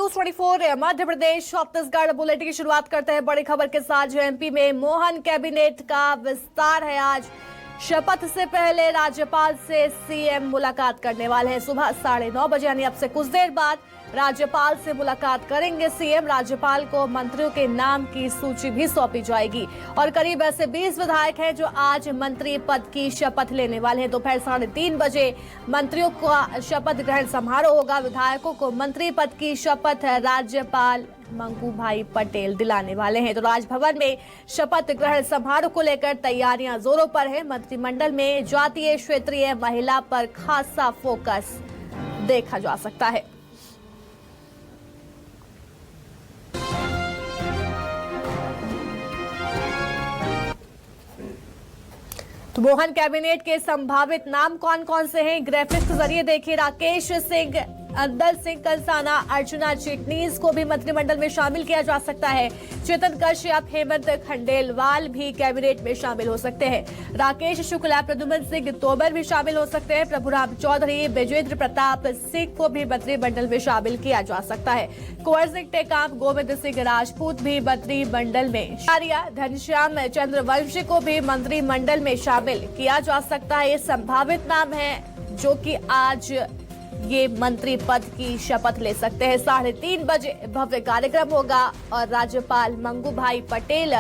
News 24 Madhya Pradesh Chhattisgarh bulletin की शुरुआत करते हैं बड़ी खबर के साथ। जो एमपी में मोहन कैबिनेट का विस्तार है। आज शपथ से पहले राज्यपाल से सीएम मुलाकात करने वाले हैं। सुबह 9:30 बजे यानी अब से कुछ देर बाद राज्यपाल से मुलाकात करेंगे सीएम। राज्यपाल को मंत्रियों के नाम की सूची भी सौंपी जाएगी और करीब ऐसे 20 विधायक हैं जो आज मंत्री पद की शपथ लेने वाले हैं। दोपहर 3:30 बजे मंत्रियों का शपथ ग्रहण समारोह होगा। विधायकों को मंत्री पद की शपथ राज्यपाल मंगू भाई पटेल दिलाने वाले हैं। तो राजभवन में शपथ ग्रहण समारोह को लेकर तैयारियां जोरों पर है। मंत्रिमंडल में जातीय क्षेत्रीय महिला पर खासा फोकस देखा जा सकता है। तो मोहन कैबिनेट के संभावित नाम कौन कौन से हैं, ग्राफिक्स के जरिए देखिए। राकेश सिंह, दल सिंह कंसाना, अर्चना चिटनीस को भी मंत्रिमंडल में शामिल किया जा सकता है। चेतन कश्यप, हेमंत खंडेलवाल भी कैबिनेट में शामिल हो सकते हैं। राकेश शुक्ला, प्रद्युम्न सिंह तोमर भी शामिल हो सकते हैं। प्रभुराम चौधरी, विजेंद्र प्रताप सिंह को भी मंत्रिमंडल में शामिल किया जा सकता है। कुंवर सिंह टेकाम, गोविंद सिंह राजपूत भी मंत्रिमंडल में। घनश्याम चंद्रवंशी को भी मंत्रिमंडल में शामिल किया जा सकता है। ये संभावित नाम है जो कि आज ये मंत्री पद की शपथ ले सकते हैं। 3:30 बजे भव्य कार्यक्रम होगा और राज्यपाल मंगू भाई पटेल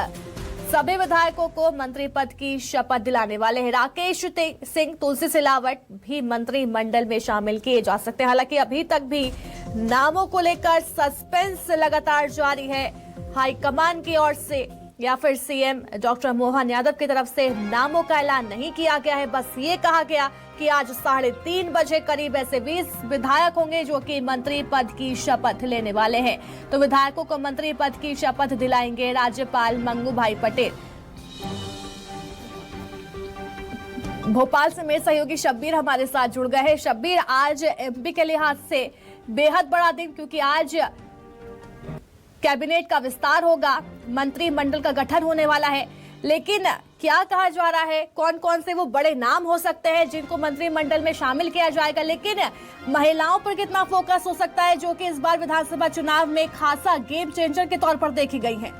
सभी विधायकों को मंत्री पद की शपथ दिलाने वाले हैं। राकेश सिंह, तुलसी सिलावट भी मंत्रिमंडल में शामिल किए जा सकते हैं। हालांकि अभी तक भी नामों को लेकर सस्पेंस लगातार जारी है। हाईकमान की ओर से या फिर सीएम डॉक्टर मोहन यादव की तरफ से नामों का ऐलान नहीं किया गया है। बस ये कहा गया कि आज 3:30 बजे करीब ऐसे 20 विधायक होंगे जो कि मंत्री पद की शपथ लेने वाले हैं। तो विधायकों को मंत्री पद की शपथ दिलाएंगे राज्यपाल मंगू भाई पटेल। भोपाल से मेरे सहयोगी शब्बीर हमारे साथ जुड़ गए हैं। शब्बीर, आज एमपी के लिहाज से बेहद बड़ा दिन, क्योंकि आज कैबिनेट का विस्तार होगा, मंत्रिमंडल का गठन होने वाला है। लेकिन क्या कहा जा रहा है, कौन कौन से वो बड़े नाम हो सकते हैं जिनको मंत्रिमंडल में शामिल किया जाएगा, लेकिन महिलाओं पर कितना फोकस हो सकता है जो कि इस बार विधानसभा चुनाव में खासा गेम चेंजर के तौर पर देखी गई है?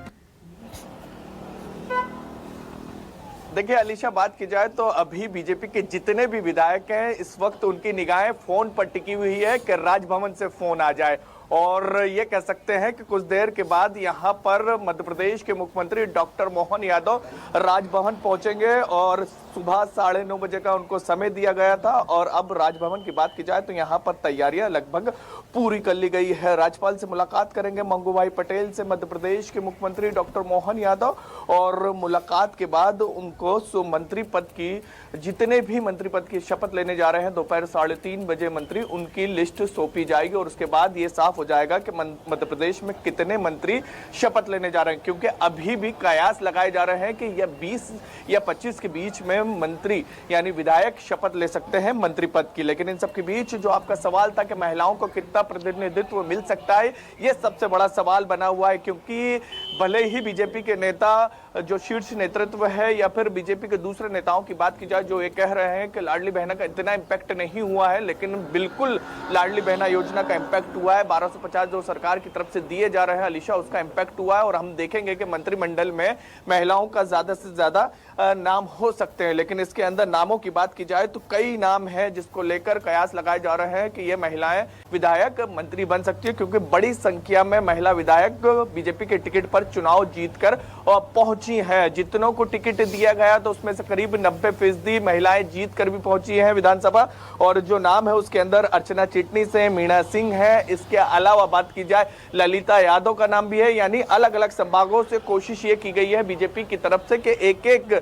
देखिए अलीशा, बात की जाए तो अभी बीजेपी के जितने भी विधायक हैं इस वक्त उनकी निगाहें फोन पर टिकी हुई है कि राजभवन से फोन आ जाए। और ये कह सकते हैं कि कुछ देर के बाद यहाँ पर मध्य प्रदेश के मुख्यमंत्री डॉक्टर मोहन यादव राजभवन पहुंचेंगे और सुबह 9:30 बजे का उनको समय दिया गया था। और अब राजभवन की बात की जाए तो यहाँ पर तैयारियां लगभग पूरी कर ली गई है। राज्यपाल से मुलाकात करेंगे मंगू भाई पटेल से मध्य प्रदेश के मुख्यमंत्री डॉक्टर मोहन यादव, और मुलाकात के बाद उनको मंत्री पद की, जितने भी मंत्री पद की शपथ लेने जा रहे हैं, दोपहर 3:30 बजे मंत्री उनकी लिस्ट सौंपी जाएगी। और उसके बाद ये साफ हो जाएगा कि मध्य प्रदेश में कितने मंत्री शपथ लेने जा रहे हैं, क्योंकि अभी भी कयास लगाए जा रहे हैं कि यह 20 या 25 के बीच में मंत्री यानी विधायक शपथ ले सकते हैं मंत्री पद की। लेकिन इन सब के बीच जो आपका सवाल था कि महिलाओं को कितना प्रतिनिधित्व मिल सकता है, यह सबसे बड़ा सवाल बना हुआ है। क्योंकि भले ही बीजेपी के नेता जो शीर्ष नेतृत्व है या फिर बीजेपी के दूसरे नेताओं की बात की जाए जो ये कह रहे हैं कि लाडली बहना का इतना इंपैक्ट नहीं हुआ है, लेकिन बिल्कुल लाडली बहना योजना का इंपैक्ट हुआ है। 1250 जो सरकार की तरफ से दिए जा रहे हैं अलीशा, उसका इंपैक्ट हुआ है। और हम देखेंगे कि मंत्रिमंडल में महिलाओं का ज्यादा से ज्यादा नाम हो सकते हैं। लेकिन इसके अंदर नामों की बात की जाए तो कई नाम हैं जिसको लेकर कयास लगाए जा रहे हैं कि ये महिलाएं विधायक मंत्री बन सकती है, क्योंकि बड़ी संख्या में महिला विधायक बीजेपी के टिकट पर चुनाव जीतकर पहुंची है। जितनों को टिकट दिया गया तो उसमें से करीब 90% महिलाएं जीत कर भी पहुंची हैं विधानसभा। और जो नाम है उसके अंदर अर्चना चिटनीस है, मीणा सिंह है, इसके अलावा बात की जाए ललिता यादव का नाम भी है। यानी अलग अलग संभागों से कोशिश ये की गई है बीजेपी की तरफ से कि एक एक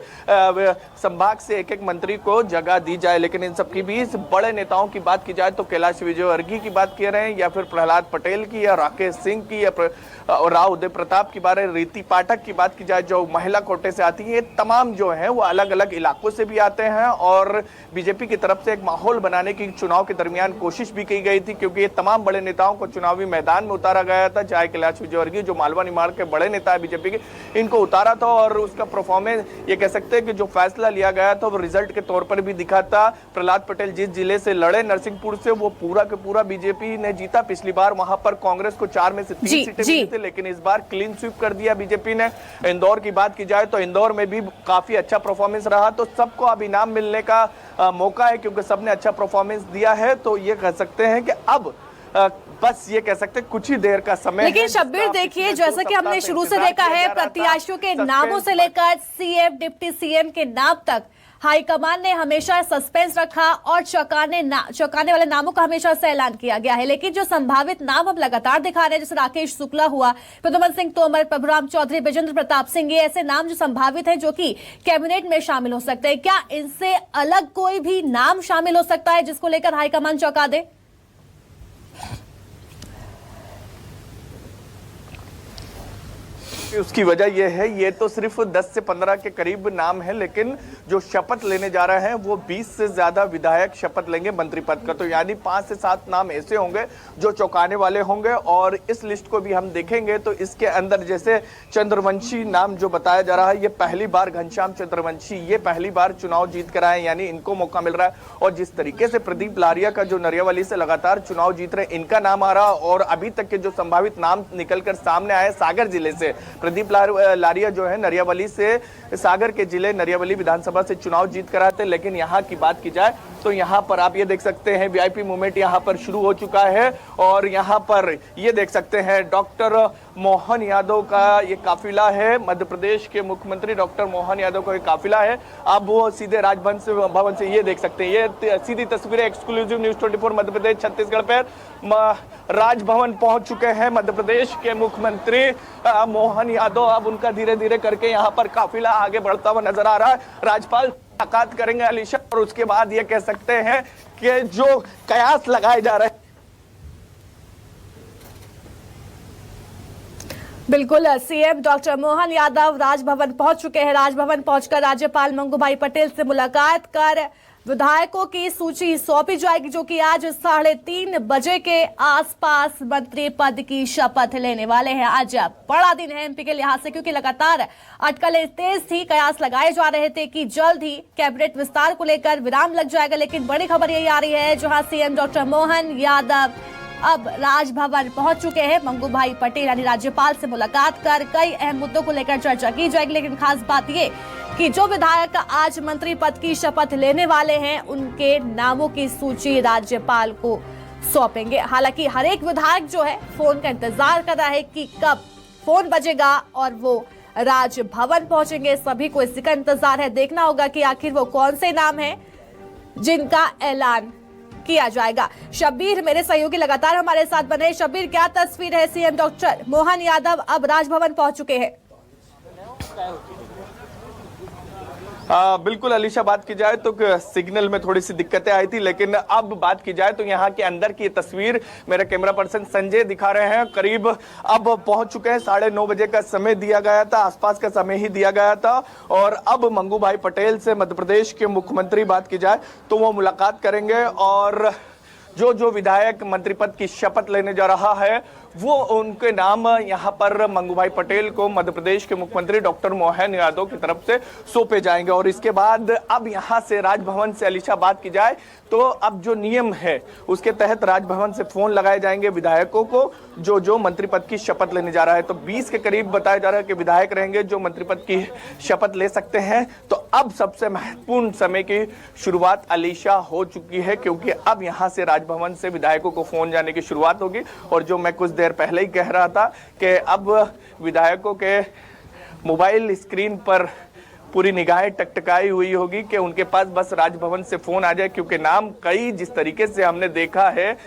संभाग से एक एक मंत्री को जगह दी जाए। लेकिन इन सबके बीच बड़े नेताओं की बात की जाए तो कैलाश विजयवर्गीय की बात कर रहे हैं, या फिर प्रहलाद पटेल की, या राकेश सिंह की, या राव उदय प्रताप की बारे, रीति पाठक की बात की जाए जो महिला कोटे से आती है। ये तमाम जो है वो अलग अलग इलाकों से भी आते हैं। और बीजेपी की तरफ से एक माहौल बनाने की चुनाव के दरमियान कोशिश भी की गई थी, क्योंकि ये तमाम बड़े नेताओं को चुनावी मैदान में उतारा गया था। चाहे कैलाश विजयवर्गीय जो मालवा निमाड़ के बड़े नेता है बीजेपी के, इनको उतारा था और उसका परफॉर्मेंस ये कह सकते हैं कि जो फैसला लिया दिया गया था वो रिजल्ट के तौर पर भी दिखा था। प्रहलाद पटेल जिस जिले से लड़े नरसिंहपुर से, वो पूरा के पूरा बीजेपी ने जीता। पिछली बार वहां पर कांग्रेस को 4 में से 3 सीटें मिली थी, लेकिन इस बार क्लीन स्वीप कर दिया बीजेपी ने। इंदौर की बात की जाए तो इंदौर में भी काफी अच्छा परफॉर्मेंस रहा, तो सबको अब इनाम मिलने का मौका है क्योंकि सबने अच्छा परफॉर्मेंस दिया है। तो ये कह सकते हैं कि अब बस ये कह सकते हैं कुछ ही देर का समय। लेकिन शब्बीर देखिए, जैसा कि हमने शुरू से देखा है, प्रत्याशियों के नामों से लेकर सीएम, डिप्टी सीएम के नाम तक हाईकमान ने हमेशा सस्पेंस रखा और चौंकाने वाले नामों का हमेशा से ऐलान किया गया है। लेकिन जो संभावित नाम अब लगातार दिखा रहे हैं, जैसे राकेश शुक्ला हुआ, प्रद्युम्न सिंह तोमर, प्रभुराम चौधरी, विजेंद्र प्रताप सिंह, ये ऐसे नाम जो संभावित हैं जो कि कैबिनेट में शामिल हो सकते हैं। क्या इनसे अलग कोई भी नाम शामिल हो सकता है जिसको लेकर हाईकमान चौंका दे? उसकी वजह यह है, ये तो सिर्फ 10 से 15 के करीब नाम है, लेकिन जो शपथ लेने जा रहे हैं वो 20 से ज्यादा विधायक शपथ लेंगे मंत्री पद का। तो यानी 5 से 7 नाम ऐसे होंगे जो चौंकाने वाले होंगे। और इस लिस्ट को भी हम देखेंगे तो इसके अंदर जैसे चंद्रवंशी नाम जो बताया जा रहा है, ये पहली बार घनश्याम चंद्रवंशी, ये पहली बार चुनाव जीत कर आए, यानी इनको मौका मिल रहा है। और जिस तरीके से प्रदीप लारिया का जो नरियावली से लगातार चुनाव जीत रहे, इनका नाम आ रहा, और अभी तक के जो संभावित नाम निकलकर सामने आए सागर जिले से, प्रदीप लारिया जो है नरियावली से, सागर के जिले नरियावली विधानसभा से चुनाव जीत कर आते। लेकिन यहाँ की बात की जाए तो यहाँ पर आप ये देख सकते हैं वीआईपी मूवमेंट यहाँ पर शुरू हो चुका है। और यहाँ पर ये देख सकते हैं डॉक्टर मोहन यादव का ये काफिला है, मध्य प्रदेश के मुख्यमंत्री डॉक्टर मोहन यादव का ये काफिला है। अब वो सीधे राजभवन से ये देख सकते हैं, ये सीधी तस्वीरें एक्सक्लूसिव न्यूज़ 24 मध्य प्रदेश छत्तीसगढ़ पर राजभवन पहुंच चुके हैं मध्य प्रदेश के मुख्यमंत्री मोहन यादव। अब उनका धीरे धीरे करके यहाँ पर काफिला आगे बढ़ता हुआ नजर आ रहा है। राज्यपाल मुलाकात करेंगे अलीशा, और उसके बाद ये कह सकते हैं कि जो कयास लगाए जा रहे हैं। बिल्कुल, सीएम डॉक्टर मोहन यादव राजभवन पहुंच चुके हैं। राजभवन पहुंचकर राज्यपाल मंगूभाई पटेल से मुलाकात कर विधायकों की सूची सौंपी जाएगी, जो कि आज 3:30 बजे के आसपास मंत्री पद की शपथ लेने वाले हैं। आज बड़ा दिन है एमपी के लिहाज से, क्योंकि लगातार अटकलें तेज थी, कयास लगाए जा रहे थे कि जल्द ही कैबिनेट विस्तार को लेकर विराम लग जाएगा। लेकिन बड़ी खबर यही आ रही है, जहां सीएम डॉक्टर मोहन यादव अब राजभवन पहुंच चुके हैं। मंगूभाई पटेल यानी राज्यपाल से मुलाकात कर कई अहम मुद्दों को लेकर चर्चा की जाएगी। लेकिन खास बात ये कि जो विधायक आज मंत्री पद की शपथ लेने वाले हैं, उनके नामों की सूची राज्यपाल को सौंपेंगे। हालांकि हर एक विधायक जो है फोन का इंतजार कर रहा है कि कब फोन बजेगा और वो राजभवन पहुंचेंगे। सभी को इसी का इंतजार है, देखना होगा कि आखिर वो कौन से नाम हैं जिनका ऐलान किया जाएगा। शब्बीर मेरे सहयोगी लगातार हमारे साथ बने। शब्बीर, क्या तस्वीर है? सीएम डॉक्टर मोहन यादव अब राजभवन पहुंच चुके हैं। बिल्कुल अलीशा, बात की जाए तो सिग्नल में थोड़ी सी दिक्कतें आई थी, लेकिन अब बात की जाए तो यहाँ के अंदर की तस्वीर मेरे कैमरा पर्सन संजय दिखा रहे हैं। करीब अब पहुंच चुके हैं, 9:30 बजे का समय दिया गया था, आसपास का समय ही दिया गया था। और अब मंगूभाई पटेल से मध्य प्रदेश के मुख्यमंत्री बात की जाए तो वो मुलाकात करेंगे, और जो विधायक मंत्री पद की शपथ लेने जा रहा है वो उनके नाम यहाँ पर मंगूभाई पटेल को मध्य प्रदेश के मुख्यमंत्री डॉक्टर मोहन यादव की तरफ से सौंपे जाएंगे। और इसके बाद अब यहाँ से राजभवन से अलीशा बात की जाए तो अब जो नियम है उसके तहत राजभवन से फोन लगाए जाएंगे विधायकों को जो मंत्री पद की शपथ लेने जा रहा है। तो 20 के करीब बताया जा रहा है कि विधायक रहेंगे जो मंत्री पद की शपथ ले सकते हैं। तो अब सबसे महत्वपूर्ण समय की शुरुआत अलीशा हो चुकी है, क्योंकि अब यहाँ से राजभवन से विधायकों को फोन जाने की शुरुआत होगी। और जो मैं कुछ देर पहले ही कह रहा था कि अब विधायकों के मोबाइल स्क्रीन पर पूरी निगाहें टकटकाई हुई होगी कि उनके पास बस राजभवन से फोन आ जाए, क्योंकि नाम कई जिस तरीके से हमने देखा है,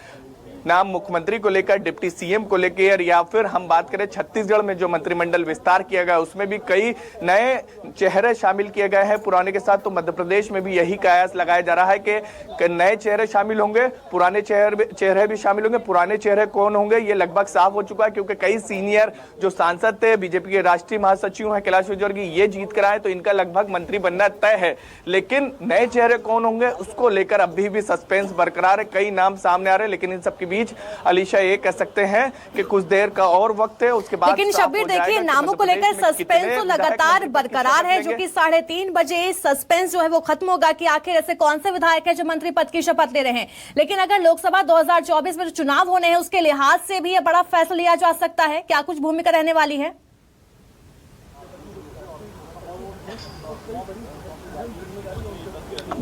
नाम मुख्यमंत्री को लेकर, डिप्टी सीएम को लेकर, या फिर हम बात करें छत्तीसगढ़ में जो मंत्रिमंडल विस्तार किया गया उसमें भी कई नए चेहरे शामिल किए गए हैं पुराने के साथ। तो मध्य प्रदेश में भी यही कयास लगाया जा रहा है कि नए चेहरे शामिल होंगे, पुराने चेहरे भी शामिल होंगे। पुराने चेहरे कौन होंगे ये लगभग साफ हो चुका है, क्योंकि कई सीनियर जो सांसद थे, बीजेपी के राष्ट्रीय महासचिव हैं कैलाश विजयवर्गीय, ये जीत कर आए तो इनका लगभग मंत्री बनना तय है। लेकिन नए चेहरे कौन होंगे उसको लेकर अभी भी सस्पेंस बरकरार है। कई नाम सामने आ रहे हैं, लेकिन इन सबके बीच अलीशा ये कह सकते हैं कि कुछ देर का और वक्त है, उसके बाद लेकिन शब्बीर देखिए, नामों को लेकर सस्पेंस तो लगातार बरकरार है, जो कि 3:30 बजे सस्पेंस जो है वो खत्म होगा कि आखिर ऐसे कौन से विधायक है जो मंत्री पद की शपथ ले रहे हैं। लेकिन अगर लोकसभा 2024 में जो चुनाव होने हैं उसके लिहाज से भी यह बड़ा फैसला लिया जा सकता है, क्या कुछ भूमिका रहने वाली है?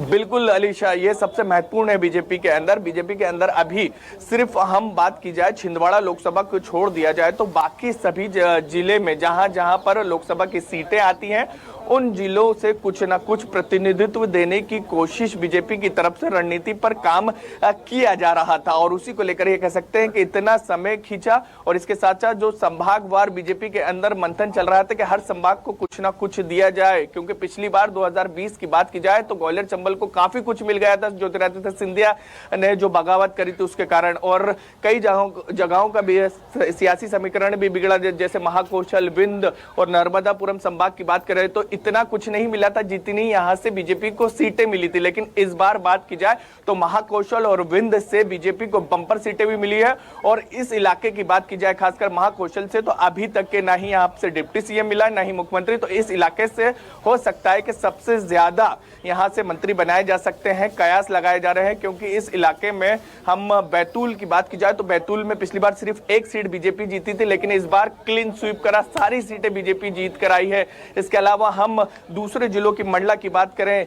बिल्कुल अलीशा, ये सबसे महत्वपूर्ण है बीजेपी के अंदर। बीजेपी के अंदर अभी सिर्फ हम बात की जाए छिंदवाड़ा लोकसभा को छोड़ दिया जाए तो बाकी सभी जिले में जहां जहां पर लोकसभा की सीटें आती हैं उन जिलों से कुछ ना कुछ प्रतिनिधित्व देने की कोशिश बीजेपी की तरफ से रणनीति पर काम किया जा रहा था, और उसी को लेकर ये कह सकते हैं कि इतना समय खींचा। और इसके साथ साथ जो संभागवार बीजेपी के अंदर मंथन चल रहा था कि हर संभाग को कुछ ना कुछ दिया जाए, क्योंकि पिछली बार 2020 की बात की जाए तो ग्वालियर चंबल को काफी कुछ मिल गया था ज्योतिरादित्य सिंधिया ने जो बगावत करी थी उसके कारण, और कई जगहों का भी सियासी समीकरण भी बिगड़ा, जैसे महाकौशल, विंध्य और नर्मदापुरम संभाग की बात करें तो इतना कुछ नहीं मिला था जितनी यहां से बीजेपी को सीटें मिली थी। लेकिन इस बार बात की जाए तो महाकौशल और विंध्य से बीजेपी को बंपर सीटें भी मिली है, और इस इलाके की बात की जाए खासकर महाकौशल से तो अभी तक के ना ही यहाँ से डिप्टी सीएम मिला ना ही मुख्यमंत्री, तो इस इलाके से हो सकता है कि सबसे ज्यादा यहां से मंत्री बनाए जा सकते हैं, कयास लगाए जा रहे हैं। क्योंकि इस इलाके में हम बैतूल की बात की जाए तो बैतूल में पिछली बार सिर्फ एक सीट बीजेपी जीती थी, लेकिन इस बार क्लीन स्वीप करा, सारी सीटें बीजेपी जीत कर आई है। इसके अलावा हम दूसरे जिलों की मंडला की बात करें,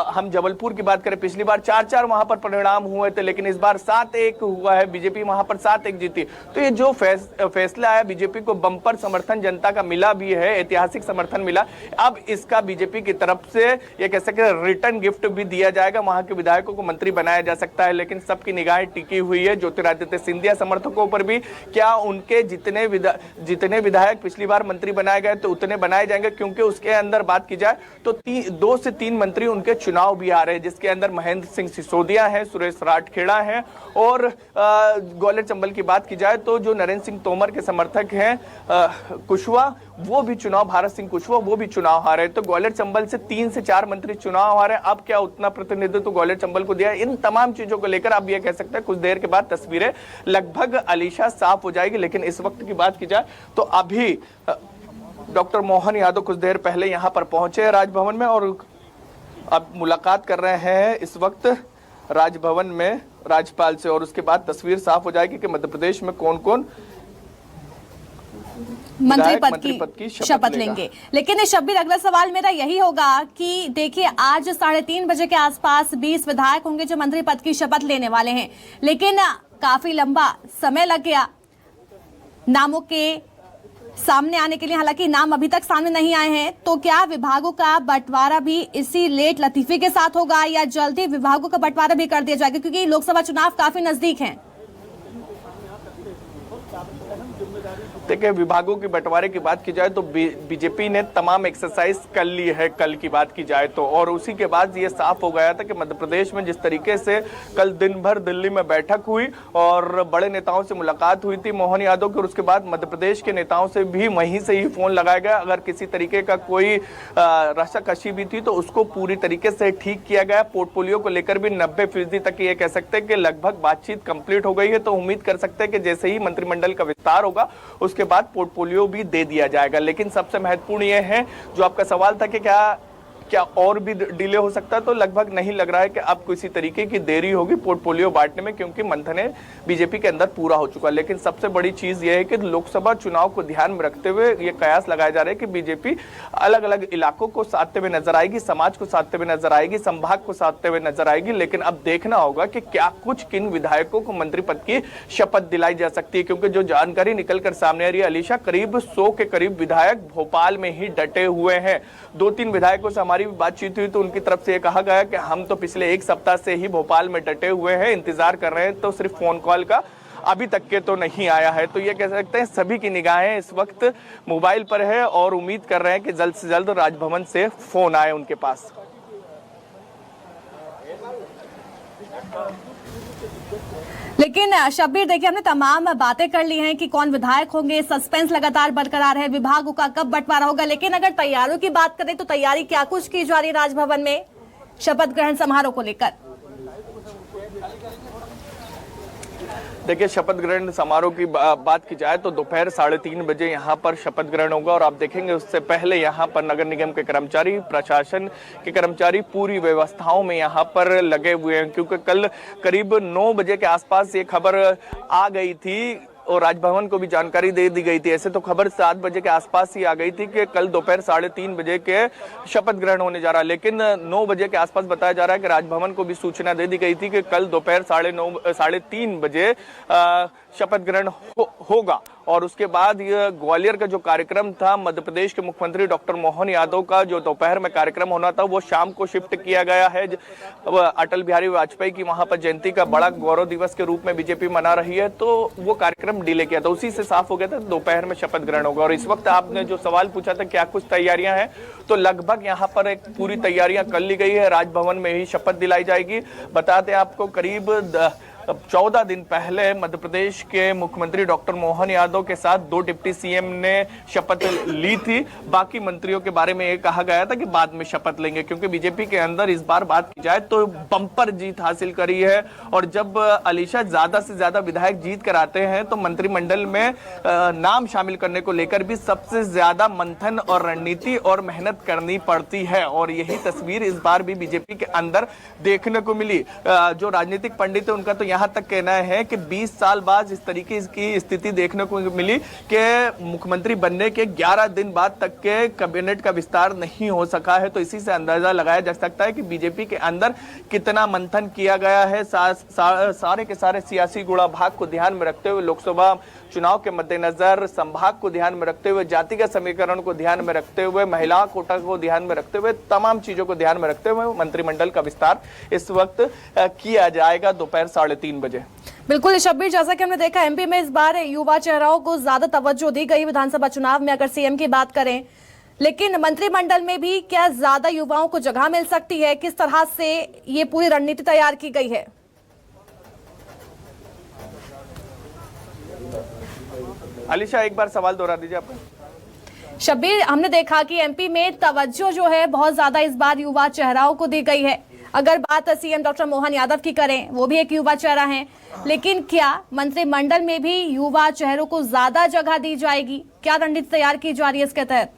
हम जबलपुर की बात करें, पिछली बार 4-4 वहां पर परिणाम हुए थे, लेकिन इस बार 7-1 हुआ है, बीजेपी वहां पर 7-1 जीती। तो ये जो फैसला है बीजेपी को बंपर समर्थन जनता का मिला भी है, ऐतिहासिक समर्थन मिला। अब इसका बीजेपी की तरफ से ये कह सकते हैं रिटर्न गिफ्ट भी दिया जाएगा, वहां के विधायकों को मंत्री बनाया जा सकता है। लेकिन सबकी निगाहें टिकी हुई है ज्योतिरादित्य सिंधिया समर्थकों पर भी, क्या उनके जितने विधायक पिछली बार मंत्री बनाए गए तो उतने बनाए जाएंगे, क्योंकि उसके अंदर बात की जाए तो 2 से 3 मंत्री उनके चुनाव भी आ रहे हैं, जिसके अंदर महेंद्र सिंह सिसोदिया है, सुरेश राठखेड़ा है, और ग्वालियर चंबल की बात की जाए तो जो नरेंद्र सिंह तोमर के समर्थक हैं कुशवाहा, वो भी चुनाव, भारत सिंह कुशवाहा वो भी चुनाव हारे। तो ग्वालियर चंबल से 3 से 4 मंत्री चुनाव हारे। अब क्या उतना प्रतिनिधित्व ग्वालियर चंबल को दिया? इन तमाम चीजों को लेकर आप ये कह सकते हैं कुछ देर के बाद तस्वीरें लगभग अलीशा साफ हो जाएगी। लेकिन इस वक्त की बात की जाए तो अभी डॉक्टर मोहन यादव कुछ देर पहले यहां पर पहुंचे राजभवन में, और अब मुलाकात कर रहे हैं इस वक्त राजभवन में राज्यपाल से, और उसके बाद तस्वीर साफ हो जाएगी कि मध्य प्रदेश में कौन कौन मंत्री पद की शपथ लेंगे। लेकिन शब्बीर, अगला सवाल मेरा यही होगा कि देखिए आज 3:30 बजे के आसपास 20 विधायक होंगे जो मंत्री पद की शपथ लेने वाले हैं, लेकिन काफी लंबा समय लग गया नामों के सामने आने के लिए। हालांकि नाम अभी तक सामने नहीं आए हैं, तो क्या विभागों का बंटवारा भी इसी लेट लतीफे के साथ होगा या जल्दी विभागों का बंटवारा भी कर दिया जाएगा, क्योंकि लोकसभा चुनाव काफी नजदीक हैं? देखिए, विभागों के बंटवारे की बात की जाए तो बीजेपी ने तमाम एक्सरसाइज कर ली है कल की बात की जाए तो, और उसी के बाद ये साफ हो गया था कि मध्य प्रदेश में जिस तरीके से कल दिन भर दिल्ली में बैठक हुई और बड़े नेताओं से मुलाकात हुई थी मोहन यादव की, और उसके बाद मध्य प्रदेश के नेताओं से भी वहीं से ही फोन लगाया गया। अगर किसी तरीके का कोई रसाकशी भी थी तो उसको पूरी तरीके से ठीक किया गया। पोर्टफोलियो को लेकर भी 90% तक ये कह सकते हैं कि लगभग बातचीत कंप्लीट हो गई है। तो उम्मीद कर सकते हैं कि जैसे ही मंत्रिमंडल का विस्तार होगा उसके बाद पोर्टफोलियो भी दे दिया जाएगा। लेकिन सबसे महत्वपूर्ण यह है जो आपका सवाल था कि क्या और भी डिले हो सकता है, तो लगभग नहीं लग रहा है कि अब किसी तरीके की देरी होगी पोर्टफोलियो बांटने में, क्योंकि मंथन बीजेपी के अंदर पूरा हो चुका है। लेकिन सबसे बड़ी चीज यह है कि लोकसभा चुनाव को ध्यान में रखते हुए ये कयास लगाए जा रहे हैं कि बीजेपी अलग अलग इलाकों को साधते हुए नजर आएगी, समाज को साधते हुए नजर आएगी, संभाग को साधते हुए नजर आएगी। लेकिन अब देखना होगा कि क्या कुछ किन विधायकों को मंत्री पद की शपथ दिलाई जा सकती है, क्योंकि जो जानकारी निकलकर सामने आ रही है अलीशा, करीब 100 के करीब विधायक भोपाल में ही डटे हुए हैं। 2-3 विधायकों से हमारी बातचीत हुई तो उनकी तरफ से ये कहा गया कि हम तो पिछले 1 सप्ताह से ही भोपाल में डटे हुए हैं, इंतजार कर रहे हैं, तो सिर्फ फोन कॉल का अभी तक के तो नहीं आया है। तो ये कह सकते हैं सभी की निगाहें इस वक्त मोबाइल पर है और उम्मीद कर रहे हैं कि जल्द से जल्द राजभवन से फोन आए उनके पास। लेकिन शब्बीर देखिए, हमने तमाम बातें कर ली हैं कि कौन विधायक होंगे, सस्पेंस लगातार बरकरार है, विभागों का कब बंटवारा होगा। लेकिन अगर तैयारियों की बात करें तो तैयारी क्या कुछ की जा रही है राजभवन में शपथ ग्रहण समारोह को लेकर? देखिए, शपथ ग्रहण समारोह की बात की जाए तो दोपहर 3:30 बजे यहाँ पर शपथ ग्रहण होगा और आप देखेंगे उससे पहले यहाँ पर नगर निगम के कर्मचारी, प्रशासन के कर्मचारी पूरी व्यवस्थाओं में यहाँ पर लगे हुए हैं, क्योंकि कल करीब 9 बजे के आसपास ये खबर आ गई थी और राजभवन को भी जानकारी दे दी गई थी। ऐसे तो खबर 7 बजे के आसपास ही आ गई थी कि कल दोपहर 3:30 बजे के शपथ ग्रहण होने जा रहा है, लेकिन 9 बजे के आसपास बताया जा रहा है कि राजभवन को भी सूचना दे दी गई थी कि कल दोपहर 3:30 बजे शपथ ग्रहण होगा। और उसके बाद ये ग्वालियर का जो कार्यक्रम था, मध्य प्रदेश के मुख्यमंत्री डॉक्टर मोहन यादव का जो दोपहर में कार्यक्रम होना था, वो शाम को शिफ्ट किया गया है। अटल बिहारी वाजपेयी की वहां पर जयंती का बड़ा गौरव दिवस के रूप में बीजेपी मना रही है, तो वो कार्यक्रम डिले किया था, उसी से साफ हो गया था दोपहर में शपथ ग्रहण होगा। और इस वक्त आपने जो सवाल पूछा था क्या कुछ तैयारियां हैं, तो लगभग यहाँ पर एक पूरी तैयारियां कर ली गई है। राजभवन में ही शपथ दिलाई जाएगी। बता दें आपको, करीब 14 दिन पहले मध्य प्रदेश के मुख्यमंत्री डॉक्टर मोहन यादव के साथ 2 डिप्टी सीएम ने शपथ ली थी। बाकी मंत्रियों के बारे में ये कहा गया था कि बाद में शपथ लेंगे, क्योंकि बीजेपी के अंदर इस बार बात की जाए तो बम्पर जीत हासिल करी है। और जब अलीशा ज्यादा से ज्यादा विधायक जीत कर आते हैं तो मंत्रिमंडल में नाम शामिल करने को लेकर भी सबसे ज्यादा मंथन और रणनीति और मेहनत करनी पड़ती है। और यही तस्वीर इस बार भी बीजेपी के अंदर देखने को मिली। जो राजनीतिक पंडित है उनका तो यहाँ तक कहना है कि 20 साल बाद इस तरीके की स्थिति देखने को मिली कि मुख्यमंत्री बनने के 11 दिन बाद तक के कैबिनेट का विस्तार नहीं हो सका है। तो इसी से अंदाजा लगाया जा सकता है कि बीजेपी के अंदर कितना मंथन किया गया है। सारे के सारे सियासी गुणा भाग को ध्यान में रखते हुए, लोकसभा चुनाव के मद्देनजर संभाग को ध्यान में रखते हुए, जातिगत समीकरण को ध्यान में रखते हुए, महिला कोटा को ध्यान में रखते हुए, तमाम चीजों को ध्यान में रखते हुए मंत्रिमंडल का विस्तार इस वक्त किया जाएगा दोपहर 3:30 बजे। बिल्कुल शब्बीर, जैसा कि हमने देखा एमपी में इस बार युवा चेहराओं को ज्यादा तवज्जो दी गई विधानसभा चुनाव में, अगर सीएम की बात करें, लेकिन मंत्रिमंडल में भी क्या ज्यादा युवाओं को जगह मिल सकती है? किस तरह से ये पूरी रणनीति तैयार की गई है? अलीशा, एक बार सवाल दोहरा दीजिए आप। शब्बीर, हमने देखा कि एमपी में तवज्जो जो है बहुत ज्यादा इस बार युवा चेहराओं को दी गई है। अगर बात सीएम डॉक्टर मोहन यादव की करें, वो भी एक युवा चेहरा हैं, लेकिन क्या मंत्रिमंडल में भी युवा चेहरों को ज्यादा जगह दी जाएगी? क्या रणनीति तैयार की जा रही है इसके तहत?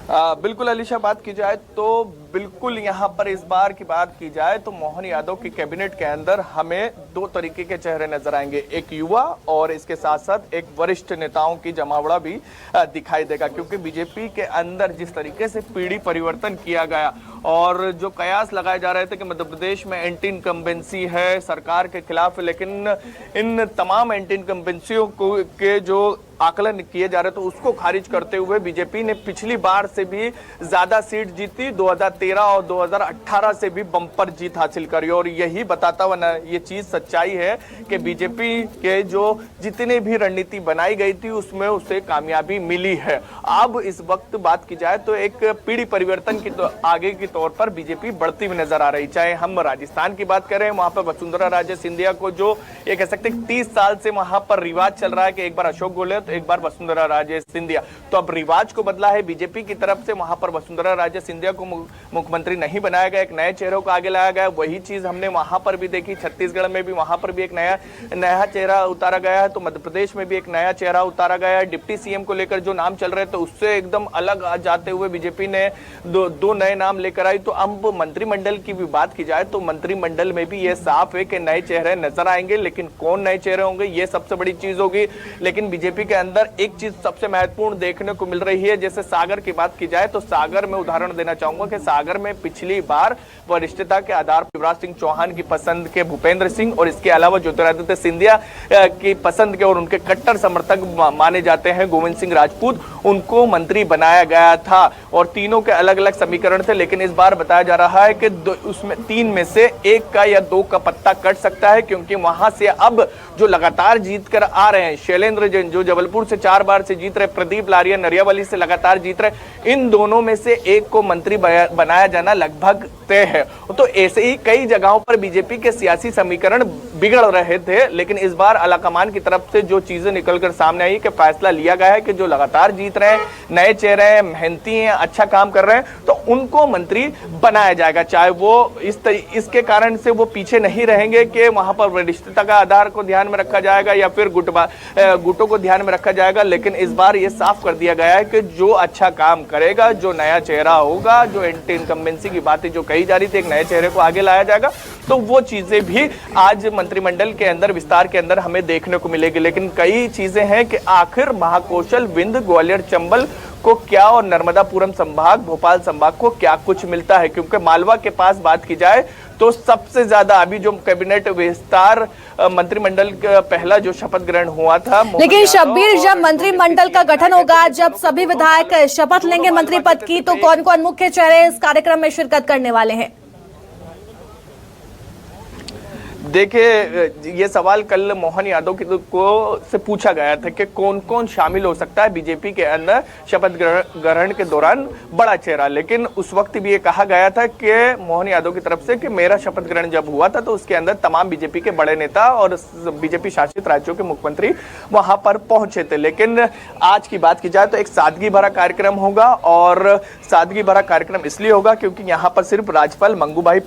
बिल्कुल अलीशा, बात की जाए तो बिल्कुल यहाँ पर इस बार की बात की जाए तो मोहन यादव की कैबिनेट के अंदर हमें 2 तरीके के चेहरे नजर आएंगे, एक युवा और इसके साथ साथ एक वरिष्ठ नेताओं की जमावड़ा भी दिखाई देगा। क्योंकि बीजेपी के अंदर जिस तरीके से पीढ़ी परिवर्तन किया गया और जो कयास लगाए जा रहे थे कि मध्य प्रदेश में एंटी इनकम्बेंसी है सरकार के खिलाफ, लेकिन इन तमाम एंटी इनकम्बेंसियों के जो आकलन किए जा रहे थे उसको खारिज करते हुए बीजेपी ने पिछली बार से भी ज्यादा सीट जीती, 2013 और 2018 से भी बम्पर जीत हासिल करी। और यही बताता हुआ ना ये चीज सच्चाई है कि बीजेपी के जो जितने भी रणनीति बनाई गई थी उसमें उसे कामयाबी मिली है। अब इस वक्त बात की जाए तो एक पीढ़ी परिवर्तन की तो आगे के तौर पर बीजेपी बढ़ती हुई नजर आ रही। चाहे हम राजस्थान की बात करें, वहां पर वसुंधरा राजे सिंधिया को जो ये कह सकते 30 साल से वहां पर रिवाज चल रहा है कि एक बार अशोक गहलोत तो एक बार वसुंधरा राजे सिंधिया, तो अब रिवाज को बदला है बीजेपी की तरफ से। वहां पर वसुंधरा राजे सिंधिया को मुख्यमंत्री नहीं बनाया गया, एक नए चेहरों को आगे लाया गया। वही चीज हमने वहां पर भी देखी, छत्तीसगढ़ में भी वहां पर भी एक नया चेहरा उतारा गया है, तो मध्य प्रदेश में भी एक नया चेहरा उतारा गया है। डिप्टी सीएम को लेकर जो नाम चल रहे थे उससे एकदम अलग जाते हुए बीजेपी ने दो नए नाम लेकर आई। तो अब मंत्रिमंडल की भी बात की जाए तो मंत्रिमंडल में भी ये साफ है कि नए चेहरे नजर आएंगे, लेकिन कौन नए चेहरे होंगे ये सबसे बड़ी चीज होगी। लेकिन बीजेपी के अंदर एक चीज सबसे महत्वपूर्ण देखने को मिल रही है, जैसे सागर की बात की जाए तो सागर में उदाहरण देना चाहूंगा कि सागर में पिछली बार वरिष्ठता के आधार पर शिवराज सिंह चौहान की पसंद के भूपेंद्र सिंह और इसके अलावा ज्योतिरादित्य सिंधिया की पसंद के और उनके कट्टर समर्थक माने जाते हैं गोविंद सिंह राजपूत, उनको मंत्री बनाया गया था। और तीनों के अलग अलग समीकरण थे, लेकिन इस बार बताया जा रहा है कि उसमें 3 में से 1 का या 2 का पत्ता कट सकता है, क्योंकि वहां से अब जो लगातार जीत कर आ रहे हैं, शैलेंद्र जैन जो जबलपुर से 4 बार से जीत रहे, प्रदीप लारिया नरियावली से लगातार जीत रहे, इन दोनों में से 1 को मंत्री बनाया जाना लगभग तय है। तो ऐसे ही कई जगहों पर बीजेपी के सियासी समीकरण बिगड़ रहे थे, लेकिन इस बार आलाकमान की तरफ से जो चीजें निकलकर सामने आई कि फैसला लिया गया है कि जो लगातार जीत रहे हैं, नए चेहरे हैं, मेहनती हैं, अच्छा काम कर रहे हैं, तो उनको मंत्री बनाया जाएगा। चाहे वो इसके कारण से वो पीछे नहीं रहेंगे कि वहां पर वरिष्ठता का आधार को ध्यान में रखा जाएगा या फिर गुटों को ध्यान में रखा जाएगा, लेकिन इस बार ये साफ कर दिया गया है कि जो अच्छा काम करेगा, जो नया चेहरा होगा, जो एंटी इनकम्बेंसी की बातें जो कही जा रही थी, एक नए चेहरे को आगे लाया जाएगा, तो वो चीजें भी आज मंत्रिमंडल के अंदर विस्तार के अंदर हमें देखने को मिलेगी। लेकिन कई चीजें हैं कि आखिर महाकौशल, विंध्य, ग्वालियर, चंबल को क्या और नर्मदापुरम संभाग, भोपाल संभाग को क्या कुछ मिलता है, क्योंकि मालवा के पास बात की जाए तो सबसे ज्यादा अभी जो कैबिनेट विस्तार मंत्रिमंडल का पहला जो शपथ ग्रहण हुआ था। लेकिन शब्बीर, जब मंत्रिमंडल का गठन होगा, जब सभी विधायक शपथ लेंगे मंत्री पद की, तो कौन कौन मुख्य चेहरे इस कार्यक्रम में शिरकत करने वाले हैं? देखिए, ये सवाल कल मोहन यादव को से पूछा गया था कि कौन कौन शामिल हो सकता है बीजेपी के अंदर शपथ ग्रहण के दौरान बड़ा चेहरा, लेकिन उस वक्त भी ये कहा गया था कि मोहन यादव की तरफ से कि मेरा शपथ ग्रहण जब हुआ था तो उसके अंदर तमाम बीजेपी के बड़े नेता और बीजेपी शासित राज्यों के मुख्यमंत्री वहां पर पहुंचे थे। लेकिन आज की बात की जाए तो एक सादगी भरा कार्यक्रम होगा, और सादगी भरा कार्यक्रम इसलिए होगा क्योंकि यहाँ पर सिर्फ राज्यपाल मंगूभाई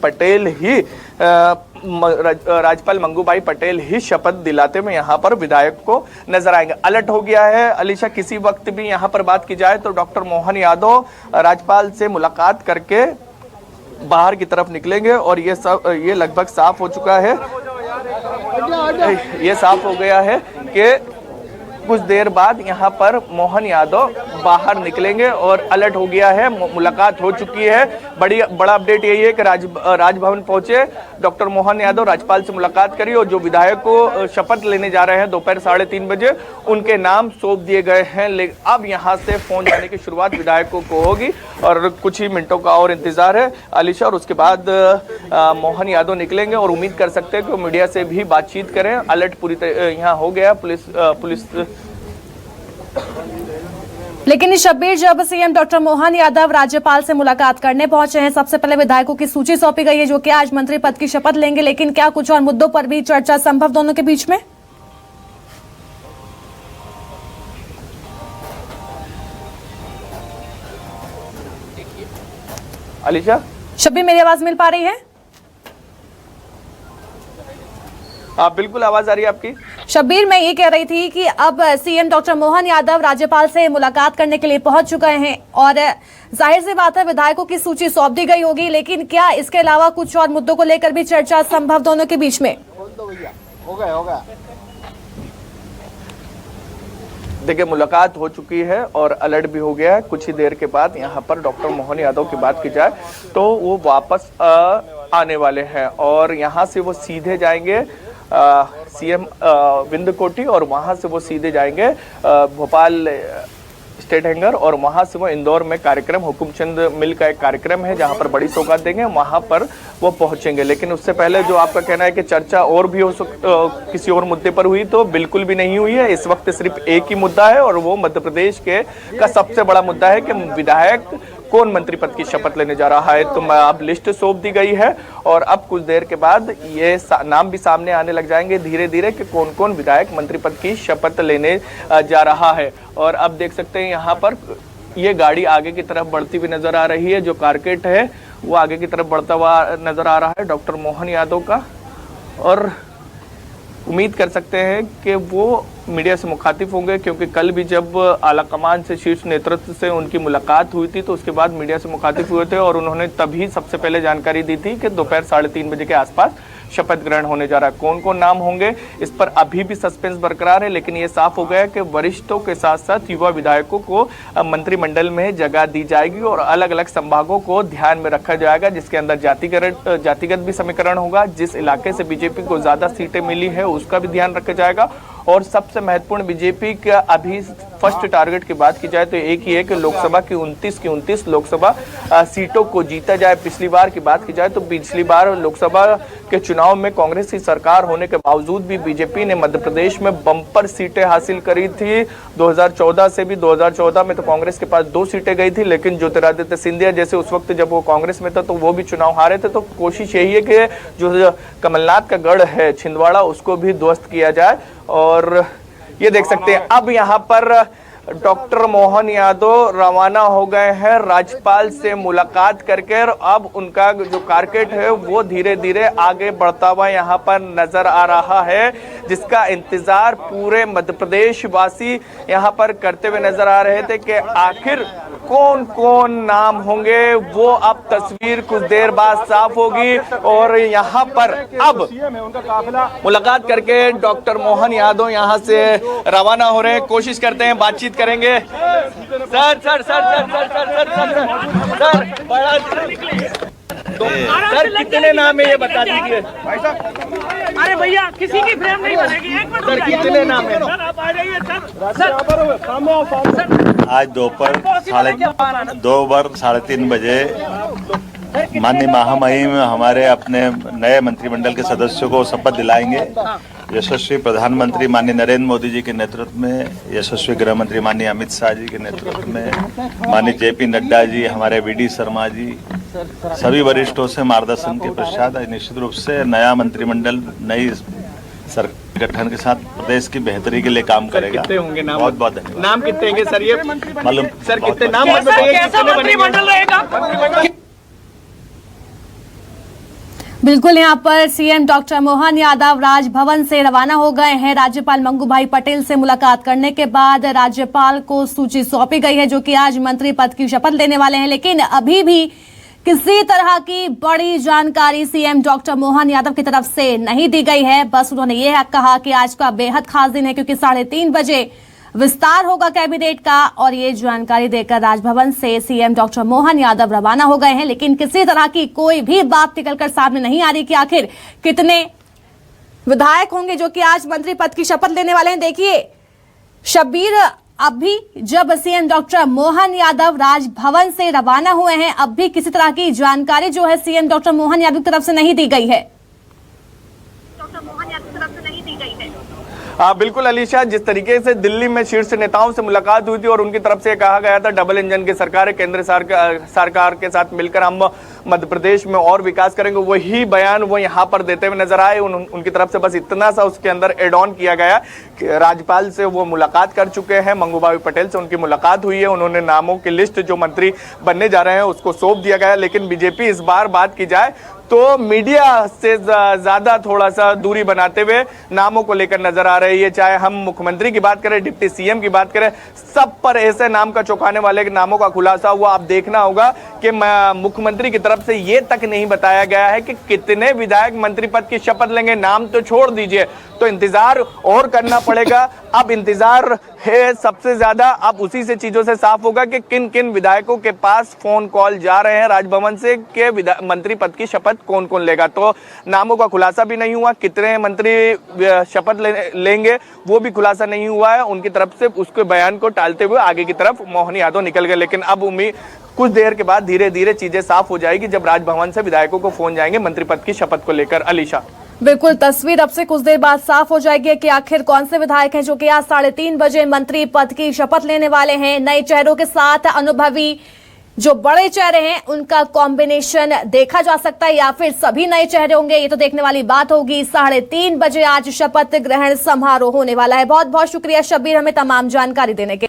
पटेल ही शपथ दिलाते हुए यहाँ पर विधायक को नजर आएंगे। अलर्ट हो गया है अलीशा, किसी वक्त भी यहाँ पर बात की जाए तो डॉक्टर मोहन यादव राज्यपाल से मुलाकात करके बाहर की तरफ निकलेंगे, और ये लगभग साफ हो चुका है, ये साफ हो गया है कि कुछ देर बाद यहाँ पर मोहन यादव बाहर निकलेंगे और अलर्ट हो गया है, मुलाकात हो चुकी है। बड़ा अपडेट यही है कि राजभवन पहुंचे डॉक्टर मोहन यादव, राज्यपाल से मुलाकात करी, और जो विधायक को शपथ लेने जा रहे हैं दोपहर 3:30 बजे, उनके नाम सौंप दिए गए हैं। लेकिन अब यहाँ से फोन जाने की शुरुआत विधायकों को होगी और कुछ ही मिनटों का और इंतजार है अलीशा, और उसके बाद मोहन यादव निकलेंगे और उम्मीद कर सकते हैं कि मीडिया से भी बातचीत करें। अलर्ट पूरी तरह यहाँ हो गया पुलिस। लेकिन शब्बीर, जब सीएम डॉक्टर मोहन यादव राज्यपाल से मुलाकात करने पहुंचे हैं, सबसे पहले विधायकों की सूची सौंपी गई है जो कि आज मंत्री पद की शपथ लेंगे, लेकिन क्या कुछ और मुद्दों पर भी चर्चा संभव दोनों के बीच में? अलीशा, शब्बीर, मेरी आवाज मिल पा रही है? बिल्कुल आवाज आ रही है आपकी। शब्बीर, मैं ये कह रही थी कि अब सीएम डॉक्टर मोहन यादव राज्यपाल से मुलाकात करने के लिए पहुंच चुके हैं, और जाहिर सी बात है विधायकों की सूची सौंप दी गई होगी, लेकिन क्या इसके अलावा कुछ और मुद्दों को लेकर भी चर्चा संभव दोनों के बीच में? हो गया। देखिए, मुलाकात हो चुकी है और अलर्ट भी हो गया है। कुछ ही देर के बाद यहाँ पर डॉक्टर मोहन यादव की बात की जाए तो वो वापस आने वाले हैं, और यहाँ से वो सीधे जाएंगे सीएम विंध्य कोटी, और वहां से वो सीधे जाएंगे भोपाल स्टेट हैंगर, और वहां से वो इंदौर में कार्यक्रम, हुकुमचंद मिल का एक कार्यक्रम है जहां पर बड़ी सौगात देंगे, वहां पर वो पहुंचेंगे। लेकिन उससे पहले जो आपका कहना है कि चर्चा और भी हो किसी और मुद्दे पर हुई, तो बिल्कुल भी नहीं हुई है। इस वक्त सिर्फ एक ही मुद्दा है, और वो मध्य प्रदेश का सबसे बड़ा मुद्दा है कि विधायक कौन मंत्री पद की शपथ लेने जा रहा है। तो अब लिस्ट सौंप दी गई है, और अब कुछ देर के बाद ये नाम भी सामने आने लग जाएंगे धीरे धीरे कि कौन कौन विधायक मंत्री पद की शपथ लेने जा रहा है। और अब देख सकते हैं यहाँ पर ये गाड़ी आगे की तरफ बढ़ती हुई नजर आ रही है, जो कारकेट है वो आगे की तरफ बढ़ता हुआ नजर आ रहा है डॉक्टर मोहन यादव का, और उम्मीद कर सकते हैं कि वो मीडिया से मुखातिब होंगे, क्योंकि कल भी जब आलाकमान से, शीर्ष नेतृत्व से उनकी मुलाकात हुई थी तो उसके बाद मीडिया से मुखातिब हुए थे, और उन्होंने तभी सबसे पहले जानकारी दी थी कि दोपहर 3:30 बजे के आसपास शपथ ग्रहण होने जा रहा है। कौन कौन नाम होंगे इस पर अभी भी सस्पेंस बरकरार है, लेकिन ये साफ हो गया कि वरिष्ठों के साथ साथ युवा विधायकों को मंत्रिमंडल में जगह दी जाएगी, और अलग अलग संभागों को ध्यान में रखा जाएगा, जिसके अंदर जातिगत भी समीकरण होगा। जिस इलाके से बीजेपी को ज्यादा सीटें मिली है उसका भी ध्यान रखा जाएगा, और सबसे महत्वपूर्ण बीजेपी का अभी फर्स्ट टारगेट की बात की जाए तो एक ही है कि लोकसभा की 29 लोकसभा सीटों को जीता जाए। पिछली बार की बात की जाए तो पिछली बार लोकसभा के चुनाव में कांग्रेस की सरकार होने के बावजूद भी बीजेपी ने मध्य प्रदेश में बम्पर सीटें हासिल करी थी। 2014 से भी 2014 में तो कांग्रेस के पास 2 सीटें गई थी, लेकिन ज्योतिरादित्य सिंधिया जैसे उस वक्त जब वो कांग्रेस में था तो वो भी चुनाव हारे थे। तो कोशिश यही है कि जो कमलनाथ का गढ़ है छिंदवाड़ा उसको भी ध्वस्त किया जाए। और ये देख सकते हैं अब यहाँ पर डॉक्टर मोहन यादव रवाना हो गए हैं राज्यपाल से मुलाकात करके। अब उनका जो कारकेट है वो धीरे धीरे आगे बढ़ता हुआ यहाँ पर नजर आ रहा है, जिसका इंतजार पूरे मध्य प्रदेश वासी यहाँ पर करते हुए नजर आ रहे थे कि आखिर कौन कौन नाम होंगे। वो अब तस्वीर कुछ देर बाद साफ होगी और यहाँ पर अब मुलाकात करके डॉक्टर मोहन यादव यहाँ से रवाना हो रहे हैं। कोशिश करते हैं, बातचीत करेंगे। Sir sir sir sir sir sir sir sir sir बड़ा सर कितने नाम है ये बता दीजिए। अरे भैया किसी की फ्रेम नहीं बनेगी। एक मिनट सर कितने नाम है? सर आप आ जाइए सर। आज दोपहर 3:30 बजे माननीय महामहिम हमारे अपने नए मंत्रिमंडल के सदस्यों को शपथ दिलाएंगे। यशस्वी प्रधानमंत्री माननीय नरेंद्र मोदी जी के नेतृत्व में, यशस्वी गृह मंत्री माननीय अमित शाह जी के नेतृत्व में, माननीय जेपी नड्डा जी, हमारे वीडी शर्मा जी, सभी वरिष्ठों से मार्गदर्शन के पश्चात निश्चित रूप से नया मंत्रिमंडल नई सरकार गठन के साथ प्रदेश की बेहतरी के लिए काम करेगा। कितने होंगे नाम? बहुत बहुत धन्यवाद। नाम कितने होंगे सर? ये मालूम सर कितने नाम कैसा मंत्रिमंडल रहेगा? बिल्कुल, यहाँ पर सीएम डॉक्टर मोहन यादव राजभवन से रवाना हो गए हैं। राज्यपाल मंगूभाई पटेल से मुलाकात करने के बाद राज्यपाल को सूची सौंपी गई है, जो कि आज मंत्री पद की शपथ लेने वाले हैं। लेकिन अभी भी किसी तरह की बड़ी जानकारी सीएम डॉक्टर मोहन यादव की तरफ से नहीं दी गई है। बस उन्होंने ये कहा कि आज का बेहद खास दिन है, क्योंकि 3:30 बजे विस्तार होगा कैबिनेट का, और ये जानकारी देकर राजभवन से सीएम डॉक्टर मोहन यादव रवाना हो गए हैं। लेकिन किसी तरह की कोई भी बात निकलकर सामने नहीं आ रही कि आखिर कितने विधायक होंगे जो कि आज मंत्री पद की शपथ लेने वाले हैं। देखिए शब्बीर, अभी जब सीएम डॉक्टर मोहन यादव राजभवन से रवाना हुए हैं, अब भी किसी तरह की जानकारी जो है सीएम डॉक्टर मोहन यादव की तरफ से नहीं दी गई है। बिल्कुल अलीशा, जिस तरीके से दिल्ली में शीर्ष नेताओं से मुलाकात हुई थी और उनकी तरफ से कहा गया था डबल इंजन की सरकार है, केंद्र सरकार के साथ मिलकर हम मध्य प्रदेश में और विकास करेंगे, वही बयान वो यहाँ पर देते हुए नजर आए। उनकी तरफ से बस इतना सा उसके अंदर एड ऑन किया गया कि राज्यपाल से वो मुलाकात कर चुके हैं, मंगूभाई पटेल से उनकी मुलाकात हुई है, उन्होंने नामों की लिस्ट जो मंत्री बनने जा रहे हैं उसको सौंप दिया गया। लेकिन बीजेपी इस बार बात की जाए तो मीडिया से ज्यादा थोड़ा सा दूरी बनाते हुए नामों को लेकर नजर आ रही है। चाहे हम मुख्यमंत्री की बात करें, डिप्टी सीएम की बात करें, सब पर ऐसे नाम का चौंकाने वाले नामों का खुलासा हुआ। आप देखना होगा कि मुख्यमंत्री की तरफ से ये तक नहीं बताया गया है कि कितने विधायक मंत्री पद की शपथ लेंगे। नाम तो छोड़ दीजिए, तो इंतजार और करना पड़ेगा। अब इंतजार है सबसे ज्यादा, अब उसी से चीजों से साफ होगा कि किन किन विधायकों के पास फोन कॉल जा रहे हैं राजभवन से कि मंत्री पद की शपथ कौन कौन लेगा। तो नामों का खुलासा भी नहीं हुआ, कितने मंत्री शपथ लेंगे वो भी खुलासा नहीं हुआ है। उनकी तरफ से उसके बयान को टालते हुए आगे की तरफ मोहन यादव निकल गए। लेकिन अब उम्मीद कुछ देर के बाद धीरे धीरे चीजें साफ हो जाएगी जब राजभवन से विधायकों को फोन जाएंगे मंत्री पद की शपथ को लेकर। अलीशा, बिल्कुल, तस्वीर अब से कुछ देर बाद साफ हो जाएगी कि आखिर कौन से विधायक हैं जो कि आज 3:30 बजे मंत्री पद की शपथ लेने वाले हैं। नए चेहरों के साथ अनुभवी जो बड़े चेहरे हैं उनका कॉम्बिनेशन देखा जा सकता है, या फिर सभी नए चेहरे होंगे, ये तो देखने वाली बात होगी। 3:30 बजे आज शपथ ग्रहण समारोह होने वाला है। बहुत बहुत शुक्रिया शब्बीर हमें तमाम जानकारी देने के